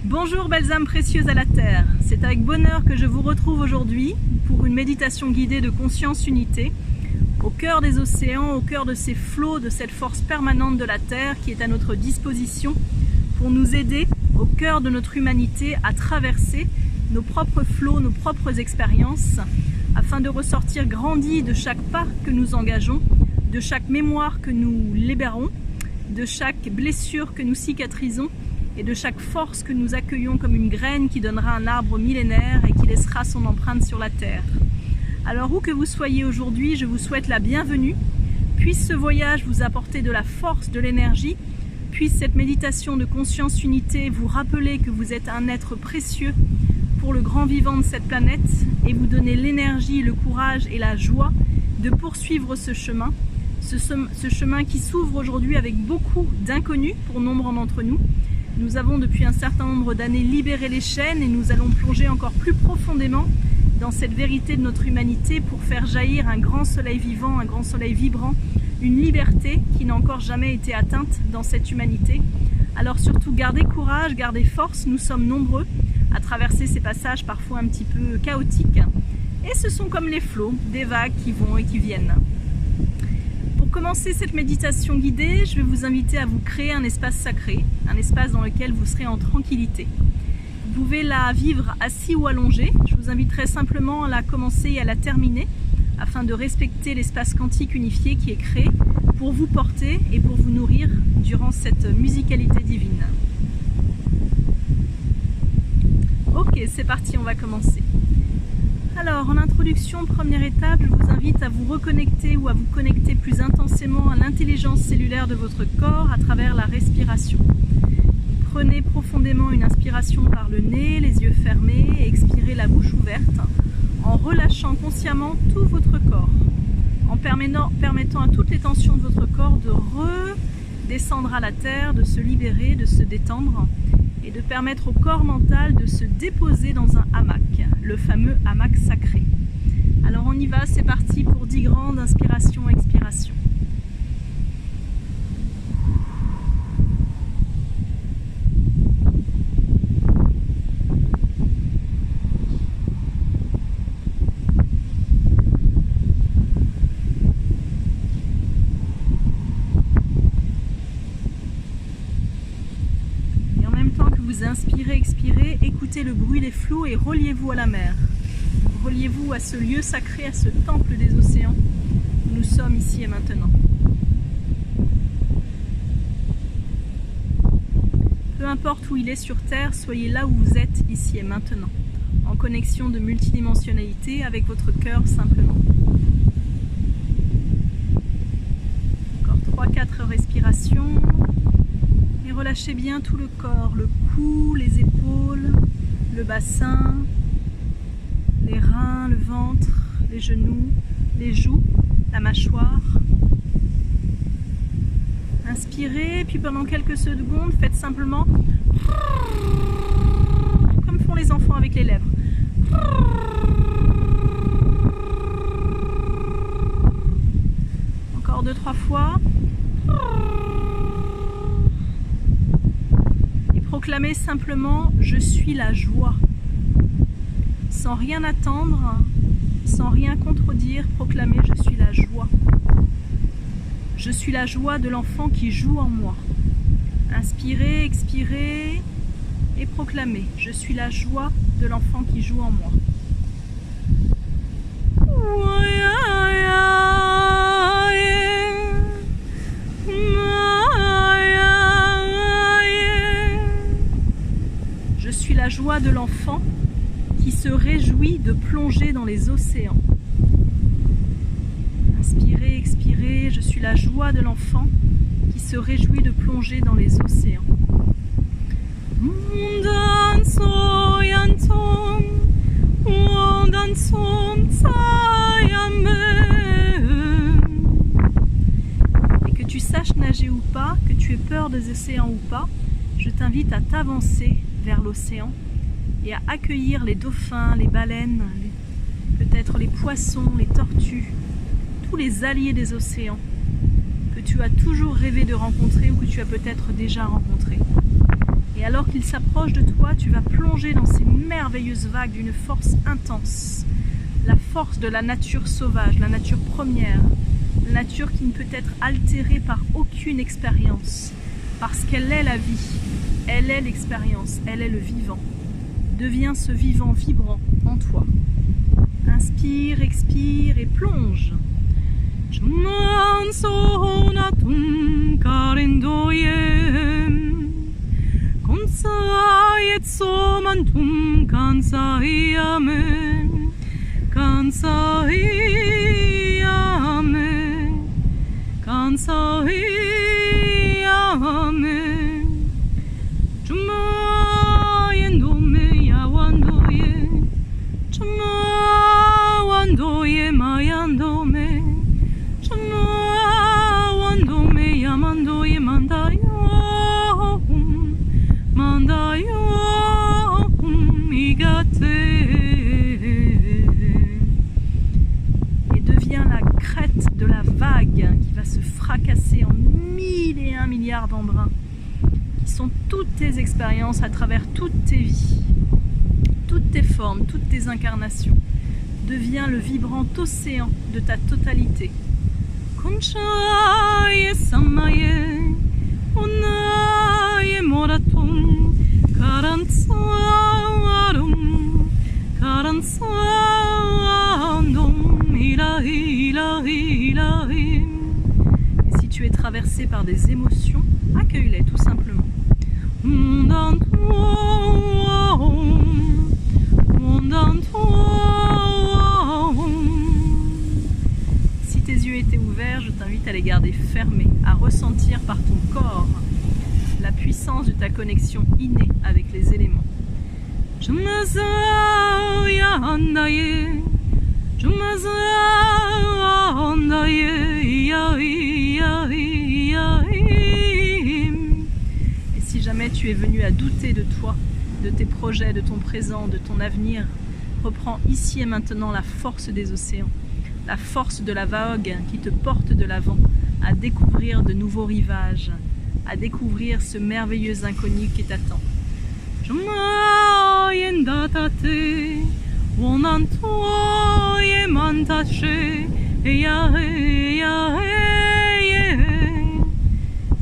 Bonjour belles âmes précieuses à la Terre, c'est avec bonheur que je vous retrouve aujourd'hui pour une méditation guidée de conscience unité, au cœur des océans, au cœur de ces flots, de cette force permanente de la Terre qui est à notre disposition pour nous aider au cœur de notre humanité à traverser nos propres flots, nos propres expériences, afin de ressortir grandis de chaque pas que nous engageons, de chaque mémoire que nous libérons, de chaque blessure que nous cicatrisons et de chaque force que nous accueillons comme une graine qui donnera un arbre millénaire et qui laissera son empreinte sur la terre. Alors où que vous soyez aujourd'hui, je vous souhaite la bienvenue. Puisse ce voyage vous apporter de la force, de l'énergie. Puisse cette méditation de conscience unité vous rappeler que vous êtes un être précieux pour le grand vivant de cette planète et vous donner l'énergie, le courage et la joie de poursuivre ce chemin. Ce chemin qui s'ouvre aujourd'hui avec beaucoup d'inconnus pour nombre d'entre nous. Nous avons depuis un certain nombre d'années libéré les chaînes et nous allons plonger encore plus profondément dans cette vérité de notre humanité pour faire jaillir un grand soleil vivant, un grand soleil vibrant, une liberté qui n'a encore jamais été atteinte dans cette humanité. Alors surtout gardez courage, gardez force, nous sommes nombreux à traverser ces passages parfois un petit peu chaotiques et ce sont comme les flots, des vagues qui vont et qui viennent. Pour commencer cette méditation guidée, je vais vous inviter à vous créer un espace sacré, un espace dans lequel vous serez en tranquillité. Vous pouvez la vivre assis ou allongé. Je vous inviterai simplement à la commencer et à la terminer afin de respecter l'espace quantique unifié qui est créé pour vous porter et pour vous nourrir durant cette musicalité divine. Ok, c'est parti, on va commencer. Alors, en introduction, première étape, je vous invite à vous reconnecter ou à vous connecter plus intensément à l'intelligence cellulaire de votre corps à travers la respiration. Prenez profondément une inspiration par le nez, les yeux fermés et expirez la bouche ouverte en relâchant consciemment tout votre corps, en permettant à toutes les tensions de votre corps de redescendre à la terre, de se libérer, de se détendre et de permettre au corps mental de se déposer dans un hamac, le fameux hamac sacré. Alors on y va, c'est parti pour 10 grandes inspirations, expirations. Vous inspirez, expirez, écoutez le bruit des flots et reliez-vous à la mer. Reliez-vous à ce lieu sacré, à ce temple des océans où nous sommes ici et maintenant. Peu importe où il est sur Terre, soyez là où vous êtes ici et maintenant, en connexion de multidimensionnalité avec votre cœur simplement. Encore 3-4 respirations. Et relâchez bien tout le corps, le cou, les épaules, le bassin, les reins, le ventre, les genoux, les joues, la mâchoire. Inspirez, puis pendant quelques secondes, faites simplement comme font les enfants avec les lèvres. Encore 2-3 fois. Proclamez simplement « Je suis la joie ». Sans rien attendre, sans rien contredire, proclamez « Je suis la joie ». Je suis la joie de l'enfant qui joue en moi. Inspirez, expirez et proclamez « Je suis la joie de l'enfant qui joue en moi ». La joie de l'enfant qui se réjouit de plonger dans les océans. Inspirez, expirez, je suis la joie de l'enfant qui se réjouit de plonger dans les océans. Et que tu saches nager ou pas, que tu aies peur des océans ou pas, je t'invite à t'avancer vers l'océan et à accueillir les dauphins, les baleines, peut-être les poissons, les tortues, tous les alliés des océans que tu as toujours rêvé de rencontrer ou que tu as peut-être déjà rencontrés. Et alors qu'il s'approche de toi, tu vas plonger dans ces merveilleuses vagues d'une force intense. La force de la nature sauvage, la nature première, la nature qui ne peut être altérée par aucune expérience, parce qu'elle est la vie, elle est l'expérience, elle est le vivant. Deviens ce vivant vibrant en toi. Inspire, expire et plonge. Et deviens la crête de la vague qui va se fracasser en 1001 milliards d'embruns, qui sont toutes tes expériences à travers toutes tes vies, toutes tes formes, toutes tes incarnations. Deviens le vibrant océan de ta totalité. Et si tu es traversé par des émotions, accueille-les tout simplement. Si tes yeux étaient ouverts, je t'invite à les garder fermés, à ressentir par ton corps la puissance de ta connexion innée avec les éléments. Et si jamais tu es venu à douter de toi, de tes projets, de ton présent, de ton avenir, reprends ici et maintenant la force des océans, la force de la vague qui te porte de l'avant à découvrir de nouveaux rivages, à découvrir ce merveilleux inconnu qui t'attend.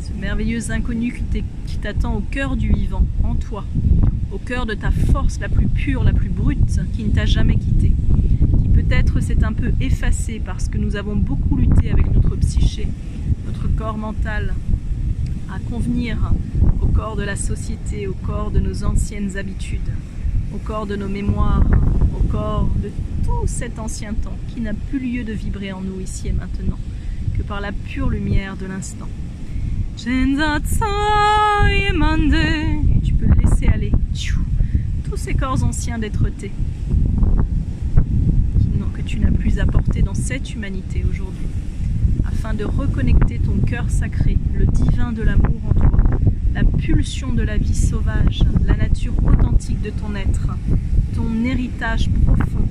Ce merveilleux inconnu qui t'attend au cœur du vivant, en toi, au cœur de ta force la plus pure, la plus brute, qui ne t'a jamais quitté, qui peut-être s'est un peu effacée parce que nous avons beaucoup lutté avec notre psyché, notre corps mental, à convenir au corps de la société, au corps de nos anciennes habitudes, au corps de nos mémoires, au corps de tout cet ancien temps qui n'a plus lieu de vibrer en nous ici et maintenant, que par la pure lumière de l'instant. Et tu peux laisser aller tous ces corps anciens d'être-té que tu n'as plus à porter dans cette humanité aujourd'hui, afin de reconnecter ton cœur sacré, le divin de l'amour en toi, la pulsion de la vie sauvage, la nature authentique de ton être, ton héritage profond,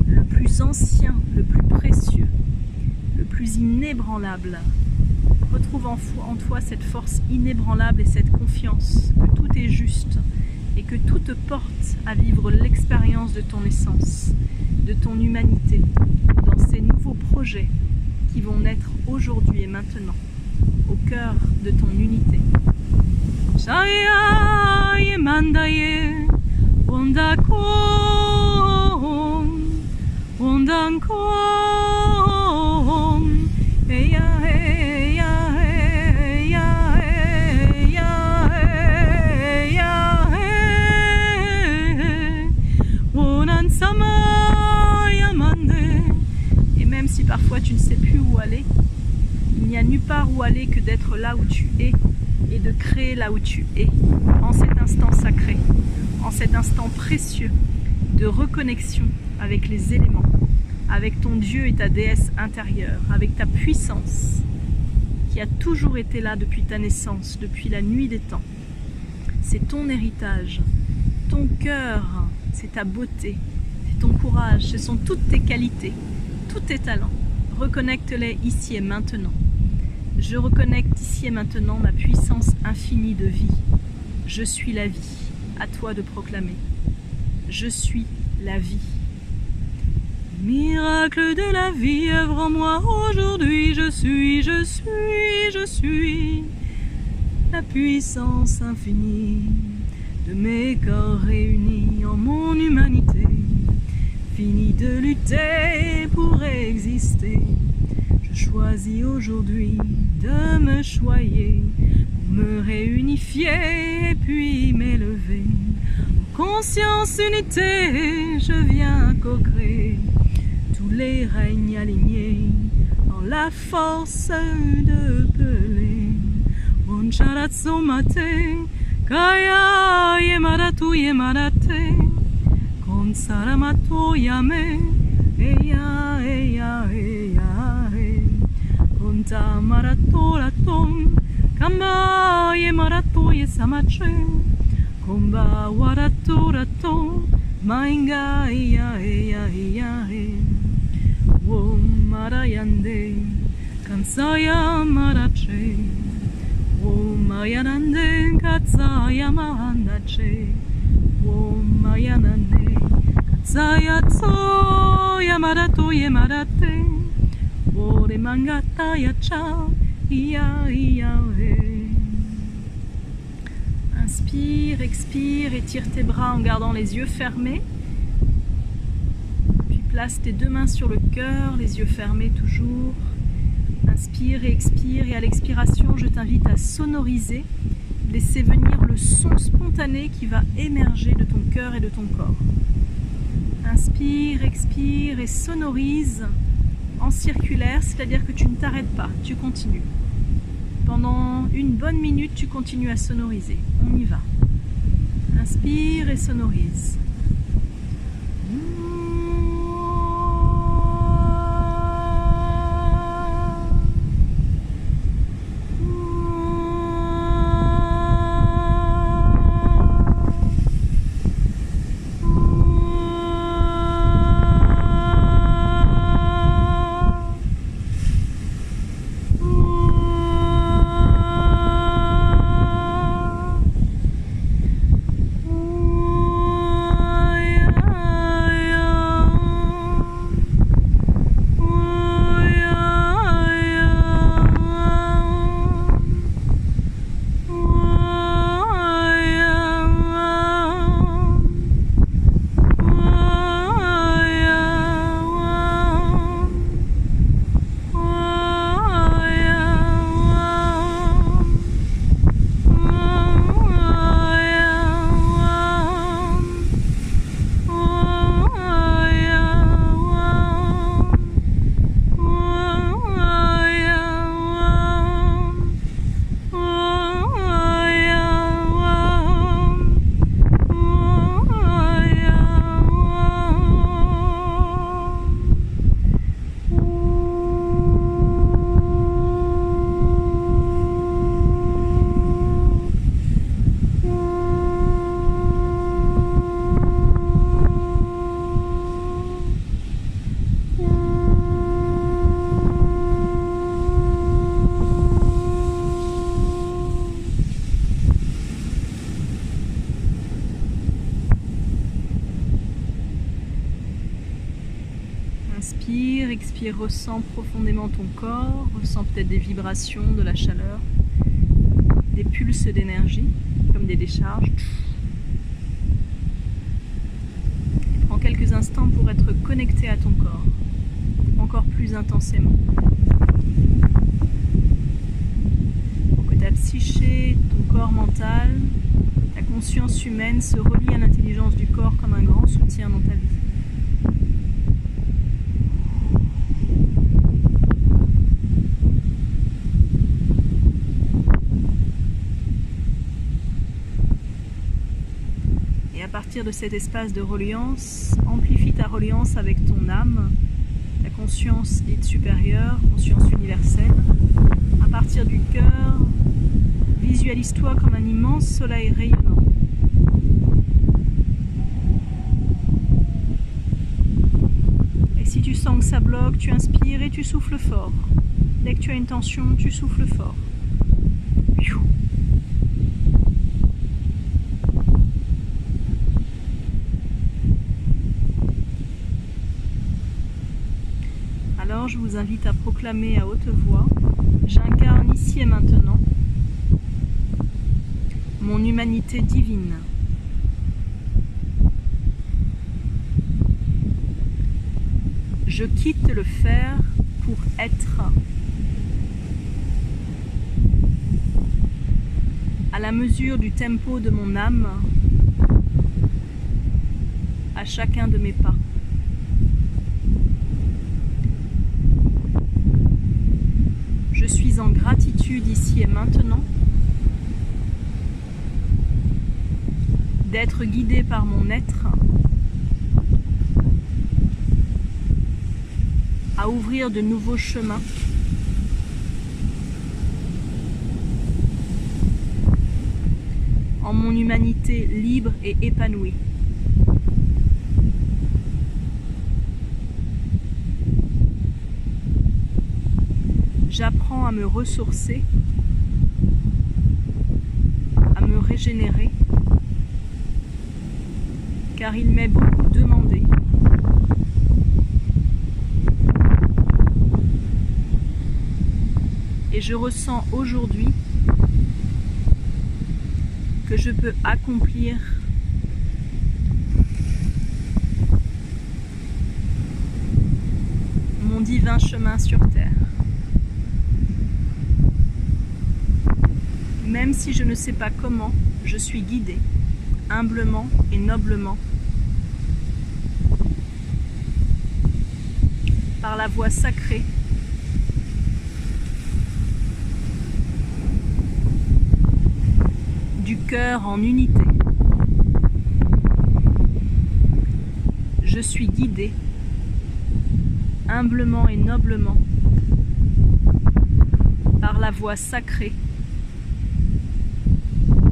le plus ancien, le plus précieux, le plus inébranlable. Retrouve en toi cette force inébranlable et cette confiance que tout est juste et que tout te porte à vivre l'expérience de ton essence, de ton humanité, dans ces nouveaux projets qui vont naître aujourd'hui et maintenant, au cœur de ton unité. Et même si parfois tu ne sais plus où aller, il n'y a nulle part où aller que d'être là où tu es et de créer là où tu es, en cet instant sacré, en cet instant précieux de reconnexion avec les éléments, avec ton Dieu et ta déesse intérieure, avec ta puissance qui a toujours été là depuis ta naissance, depuis la nuit des temps. C'est ton héritage, ton cœur, c'est ta beauté, c'est ton courage, ce sont toutes tes qualités, tous tes talents. Reconnecte-les ici et maintenant. Je reconnecte ici et maintenant ma puissance infinie de vie, Je suis la vie, à toi de proclamer. Je suis la vie. Miracle de la vie, œuvre en moi aujourd'hui, je suis la puissance infinie de mes corps réunis en mon humanité. Fini de lutter pour exister, je choisis aujourd'hui de me choyer, me réunifier et puis m'élever. En conscience unité, je viens co-créer tous les règnes alignés dans la force de Pelé. Boncharatso mate, kaya yemaratu yemarate, konsaramato yame, eya eya eya e, konta marato latom, kamba yemarato yesamache, komba warato rato, mainga eya eya eya e, wo marayande, kansaya marache. O mayanande katsaya mahandache, O mayanande katsaya tso yamarato yemarate, O de mangata yacha iya iya he. Inspire, expire, étire tes bras en gardant les yeux fermés. Puis place tes deux mains sur le cœur, les yeux fermés toujours. Inspire et expire, et à l'expiration, je t'invite à sonoriser, laisser venir le son spontané qui va émerger de ton cœur et de ton corps. Inspire, expire et sonorise en circulaire, c'est-à-dire que tu ne t'arrêtes pas, tu continues. Pendant une bonne minute, tu continues à sonoriser. On y va. Inspire et sonorise. Inspire, expire, ressens profondément ton corps, ressens peut-être des vibrations, de la chaleur, des pulses d'énergie, comme des décharges. Et prends quelques instants pour être connecté à ton corps, encore plus intensément. Pour que ta psyché, ton corps mental, ta conscience humaine se relient à l'intelligence du corps comme un grand soutien dans ta vie. À partir de cet espace de reliance, amplifie ta reliance avec ton âme, ta conscience dite supérieure, conscience universelle. À partir du cœur, visualise-toi comme un immense soleil rayonnant. Et si tu sens que ça bloque, tu inspires et tu souffles fort. Dès que tu as une tension, tu souffles fort. Alors je vous invite à proclamer à haute voix: j'incarne ici et maintenant mon humanité divine. Je quitte le faire pour être. À la mesure du tempo de mon âme, à chacun de mes pas. Je suis en gratitude ici et maintenant d'être guidé par mon être à ouvrir de nouveaux chemins en mon humanité libre et épanouie. J'apprends à me ressourcer, à me régénérer, car il m'est beaucoup demandé. Et je ressens aujourd'hui que je peux accomplir mon divin chemin sur terre. Même si je ne sais pas comment, je suis guidée, humblement et noblement, par la voix sacrée du cœur en unité. Je suis guidée, humblement et noblement, par la voix sacrée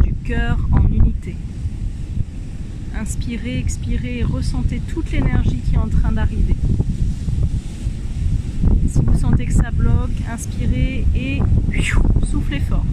du cœur en unité. Inspirez, expirez et ressentez toute l'énergie qui est en train d'arriver. Si vous sentez que ça bloque, inspirez et soufflez fort.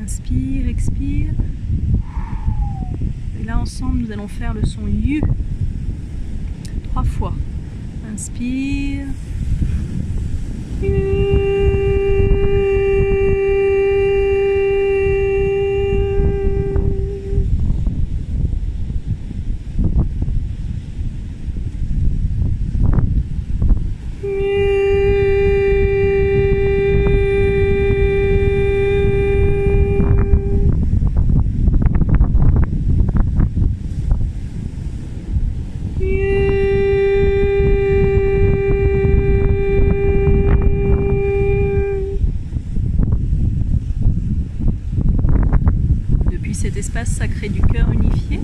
Inspire, expire. Et là ensemble nous allons faire le son YU 3 fois. Inspire. Cet espace sacré du cœur unifié,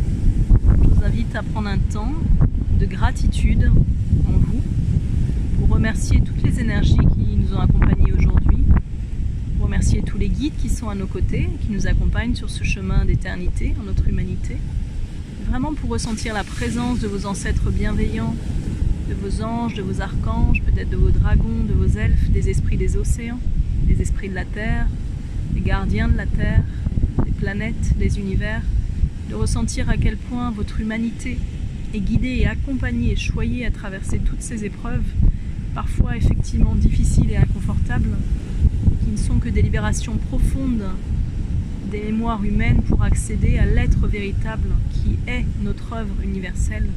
je vous invite à prendre un temps de gratitude en vous pour remercier toutes les énergies qui nous ont accompagnés aujourd'hui, pour remercier tous les guides qui sont à nos côtés, qui nous accompagnent sur ce chemin d'éternité, en notre humanité. Vraiment pour ressentir la présence de vos ancêtres bienveillants, de vos anges, de vos archanges, peut-être de vos dragons, de vos elfes, des esprits des océans, des esprits de la terre, des gardiens de la terre, des planètes, des univers, de ressentir à quel point votre humanité est guidée et accompagnée et choyée à traverser toutes ces épreuves, parfois effectivement difficiles et inconfortables, qui ne sont que des libérations profondes des mémoires humaines pour accéder à l'être véritable qui est notre œuvre universelle,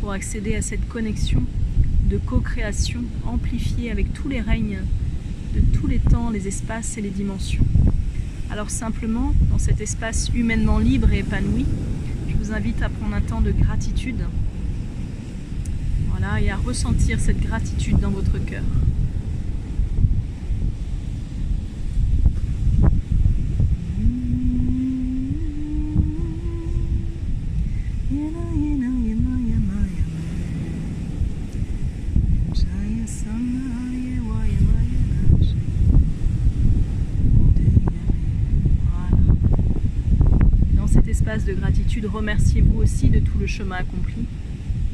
pour accéder à cette connexion de co-création amplifiée avec tous les règnes de tous les temps, les espaces et les dimensions. Alors simplement, dans cet espace humainement libre et épanoui, je vous invite à prendre un temps de gratitude, voilà, et à ressentir cette gratitude dans votre cœur. Espace de gratitude, remerciez-vous aussi de tout le chemin accompli,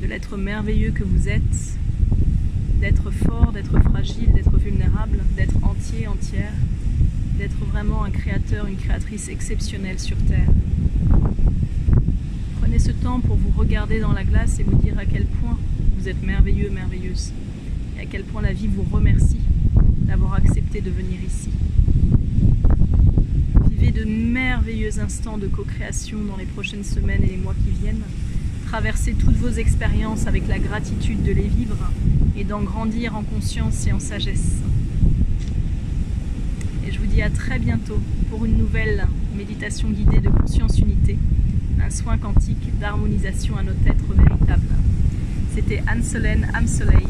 de l'être merveilleux que vous êtes, d'être fort, d'être fragile, d'être vulnérable, d'être entier, entière, d'être vraiment un créateur, une créatrice exceptionnelle sur Terre. Prenez ce temps pour vous regarder dans la glace et vous dire à quel point vous êtes merveilleux, merveilleuse, et à quel point la vie vous remercie d'avoir accepté de venir ici. De merveilleux instants de co-création dans les prochaines semaines et les mois qui viennent. Traversez toutes vos expériences avec la gratitude de les vivre et d'en grandir en conscience et en sagesse. Et je vous dis à très bientôt pour une nouvelle méditation guidée de conscience unité, un soin quantique d'harmonisation à notre être véritable. C'était Anne-Solène Am Soleil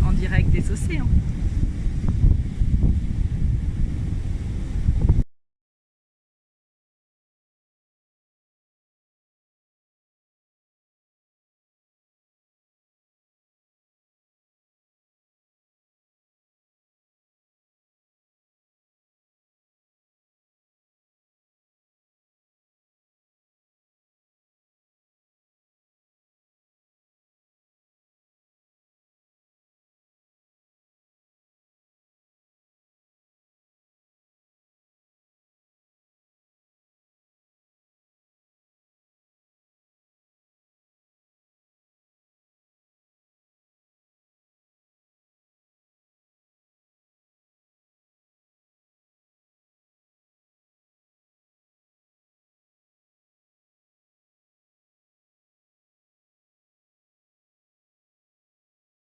en direct des océans.